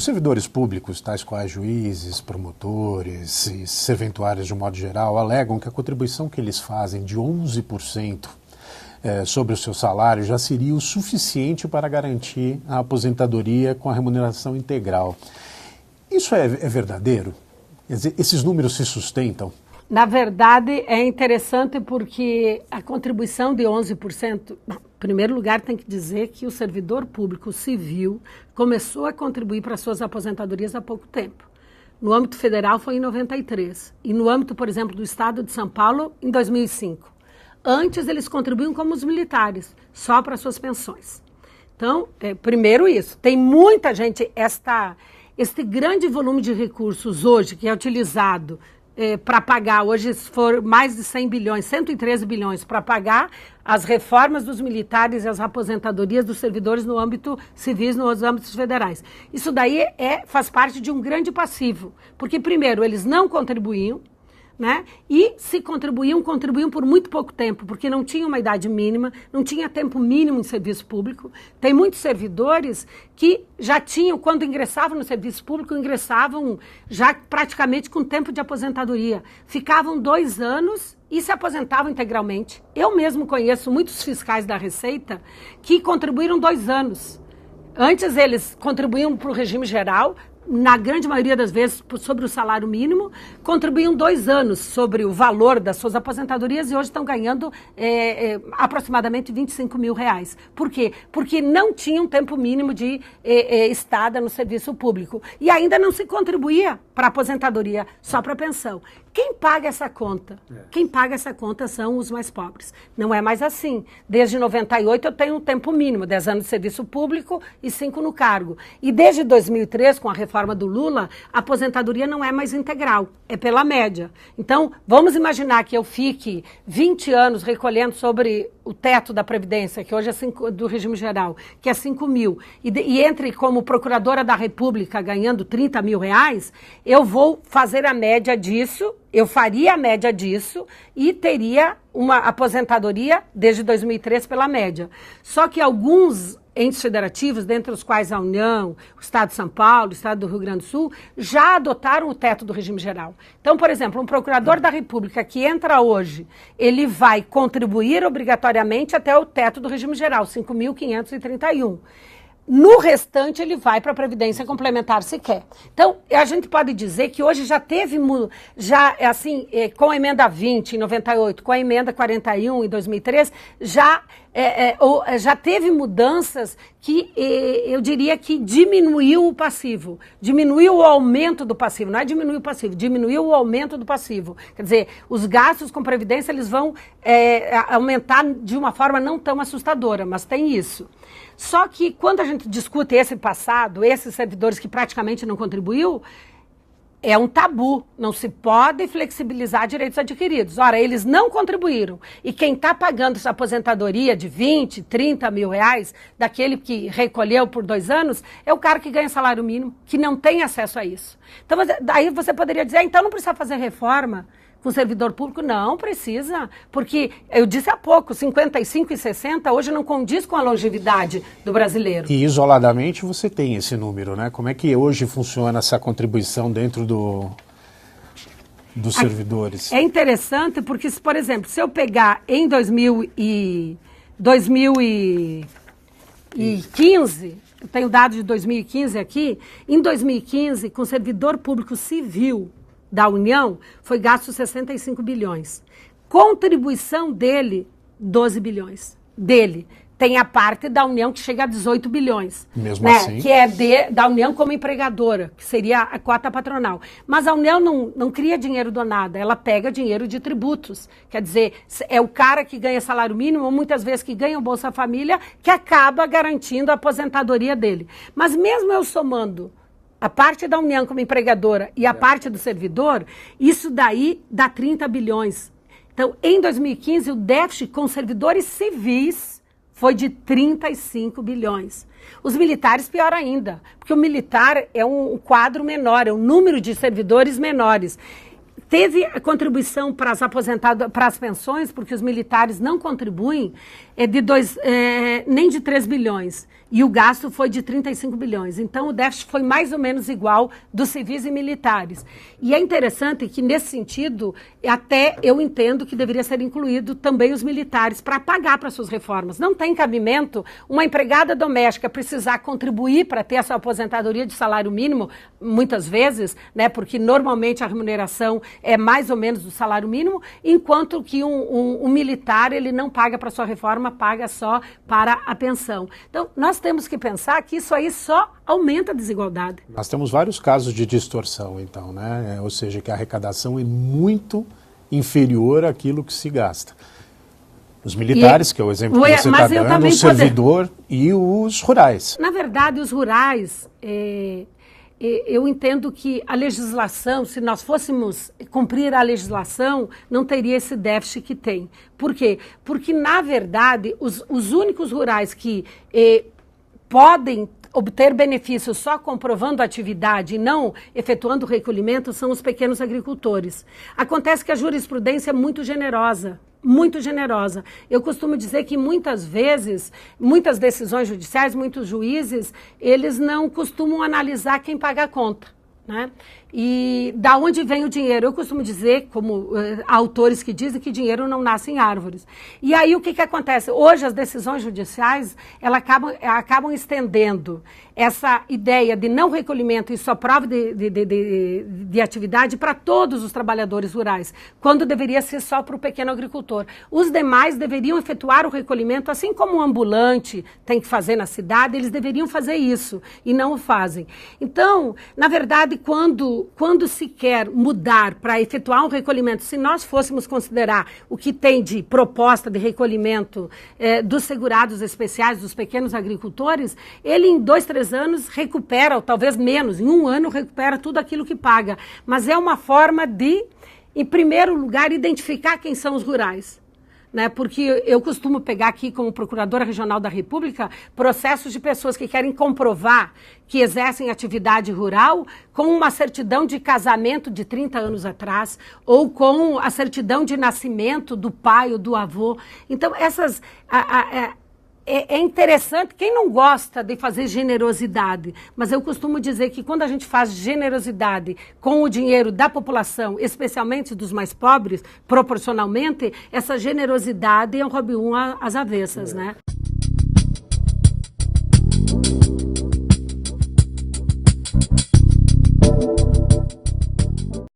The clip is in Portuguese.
servidores públicos, tais quais juízes, promotores e serventuários de um modo geral, alegam que a contribuição que eles fazem de 11% sobre o seu salário já seria o suficiente para garantir a aposentadoria com a remuneração integral. Isso é verdadeiro? Quer dizer, esses números se sustentam? Na verdade, é interessante porque a contribuição de 11%, em primeiro lugar, tem que dizer que o servidor público civil começou a contribuir para suas aposentadorias há pouco tempo. No âmbito federal foi em 93 e no âmbito, por exemplo, do estado de São Paulo, em 2005. Antes eles contribuíam como os militares, só para suas pensões. Então, primeiro isso, tem muita gente, este grande volume de recursos hoje que é utilizado para pagar, hoje for mais de 100 bilhões, 113 bilhões para pagar as reformas dos militares e as aposentadorias dos servidores no âmbito civis, nos âmbitos federais. Isso daí faz parte de um grande passivo, porque primeiro eles não contribuíam, né? E se contribuíam por muito pouco tempo, porque não tinha uma idade mínima, não tinha tempo mínimo em serviço público. Tem muitos servidores que já tinham, quando ingressavam no serviço público, ingressavam já praticamente com tempo de aposentadoria. Ficavam 2 anos e se aposentavam integralmente. Eu mesmo conheço muitos fiscais da Receita que contribuíram 2 anos. Antes eles contribuíam para o regime geral, na grande maioria das vezes sobre o salário mínimo, contribuíam 2 anos sobre o valor das suas aposentadorias e hoje estão ganhando aproximadamente R$25 mil. Por quê? Porque não tinham tempo mínimo de estada no serviço público e ainda não se contribuía para a aposentadoria, só para a pensão. Quem paga essa conta? Quem paga essa conta são os mais pobres. Não é mais assim. Desde 98 eu tenho um tempo mínimo, 10 anos de serviço público e 5 no cargo. E desde 2003, com a reforma do Lula, a aposentadoria não é mais integral, é pela média. Então, vamos imaginar que eu fique 20 anos recolhendo sobre o teto da Previdência, que hoje é do regime geral, que é 5 mil, e entre como procuradora da República ganhando R$30 mil, eu vou fazer a média disso, eu faria a média disso e teria uma aposentadoria desde 2003 pela média. Só que alguns entes federativos, dentre os quais a União, o Estado de São Paulo, o Estado do Rio Grande do Sul, já adotaram o teto do regime geral. Então, por exemplo, um procurador da República que entra hoje, ele vai contribuir obrigatoriamente até o teto do regime geral, 5.531. No restante, ele vai para a Previdência Complementar se quer. Então, a gente pode dizer que hoje já teve, com a emenda 20 em 98, com a emenda 41 em 2003, já teve mudanças que eu diria que diminuiu o passivo, diminuiu o aumento do passivo, não é diminuir o passivo, diminuiu o aumento do passivo. Quer dizer, os gastos com Previdência eles vão aumentar de uma forma não tão assustadora, mas tem isso. Só que quando a gente discute esse passado, esses servidores que praticamente não contribuiu, é um tabu, não se pode flexibilizar direitos adquiridos. Ora, eles não contribuíram e quem está pagando essa aposentadoria de 20, 30 mil reais, daquele que recolheu por 2 anos, é o cara que ganha salário mínimo, que não tem acesso a isso. Então, daí você poderia dizer, então não precisa fazer reforma com o servidor público? Não precisa, porque eu disse há pouco, 55 e 60 hoje não condiz com a longevidade do brasileiro. E isoladamente você tem esse número, né? Como é que hoje funciona essa contribuição dentro dos servidores? É interessante porque, por exemplo, se eu pegar em 2015, eu tenho dados de 2015 aqui, em 2015, com servidor público civil da União, foi gasto 65 bilhões. Contribuição dele, 12 bilhões. Dele. Tem a parte da União que chega a 18 bilhões. Mesmo assim. Que é da União como empregadora, que seria a cota patronal. Mas a União não cria dinheiro do nada, ela pega dinheiro de tributos. Quer dizer, é o cara que ganha salário mínimo, ou muitas vezes que ganha o Bolsa Família, que acaba garantindo a aposentadoria dele. Mas mesmo eu somando a parte da União como empregadora e a parte do servidor, isso daí dá 30 bilhões. Então, em 2015, o déficit com servidores civis foi de 35 bilhões. Os militares, pior ainda, porque o militar é um quadro menor, é um número de servidores menores. Teve a contribuição para as pensões, porque os militares não contribuem, nem de 3 bilhões. E o gasto foi de 35 bilhões. Então, o déficit foi mais ou menos igual dos civis e militares. E é interessante que, nesse sentido, até eu entendo que deveria ser incluído também os militares para pagar para suas reformas. Não tem cabimento uma empregada doméstica precisar contribuir para ter a sua aposentadoria de salário mínimo, muitas vezes, né, porque normalmente a remuneração é mais ou menos do salário mínimo, enquanto que um militar ele não paga para sua reforma, paga só para a pensão. Então, nós temos que pensar que isso aí só aumenta a desigualdade. Nós temos vários casos de distorção, então, né? Ou seja, que a arrecadação é muito inferior àquilo que se gasta. Os militares, que é o exemplo que você está dando, o servidor e os rurais. Na verdade, os rurais, eu entendo que a legislação, se nós fôssemos cumprir a legislação, não teria esse déficit que tem. Por quê? Porque, na verdade, os únicos rurais que podem obter benefícios só comprovando a atividade e não efetuando o recolhimento são os pequenos agricultores. Acontece que a jurisprudência é muito generosa. Muito generosa. Eu costumo dizer que muitas vezes, muitas decisões judiciais, muitos juízes, eles não costumam analisar quem paga a conta, né? E da onde vem o dinheiro? Eu costumo dizer, como há autores que dizem que dinheiro não nasce em árvores. E aí o que acontece? Hoje as decisões judiciais elas acabam estendendo essa ideia de não recolhimento e só prova de atividade para todos os trabalhadores rurais, quando deveria ser só para o pequeno agricultor. Os demais deveriam efetuar o recolhimento, assim como o ambulante tem que fazer na cidade, eles deveriam fazer isso e não o fazem. Então, na verdade, quando se quer mudar para efetuar um recolhimento, se nós fôssemos considerar o que tem de proposta de recolhimento dos segurados especiais, dos pequenos agricultores, ele em 2, 3 anos recupera, ou talvez menos, em 1 ano recupera tudo aquilo que paga. Mas é uma forma de, em primeiro lugar, identificar quem são os rurais. Né, porque eu costumo pegar aqui como Procuradora Regional da República processos de pessoas que querem comprovar que exercem atividade rural com uma certidão de casamento de 30 anos atrás ou com a certidão de nascimento do pai ou do avô. Então, é interessante, quem não gosta de fazer generosidade, mas eu costumo dizer que quando a gente faz generosidade com o dinheiro da população, especialmente dos mais pobres, proporcionalmente, essa generosidade é um Robin Hood às avessas, né?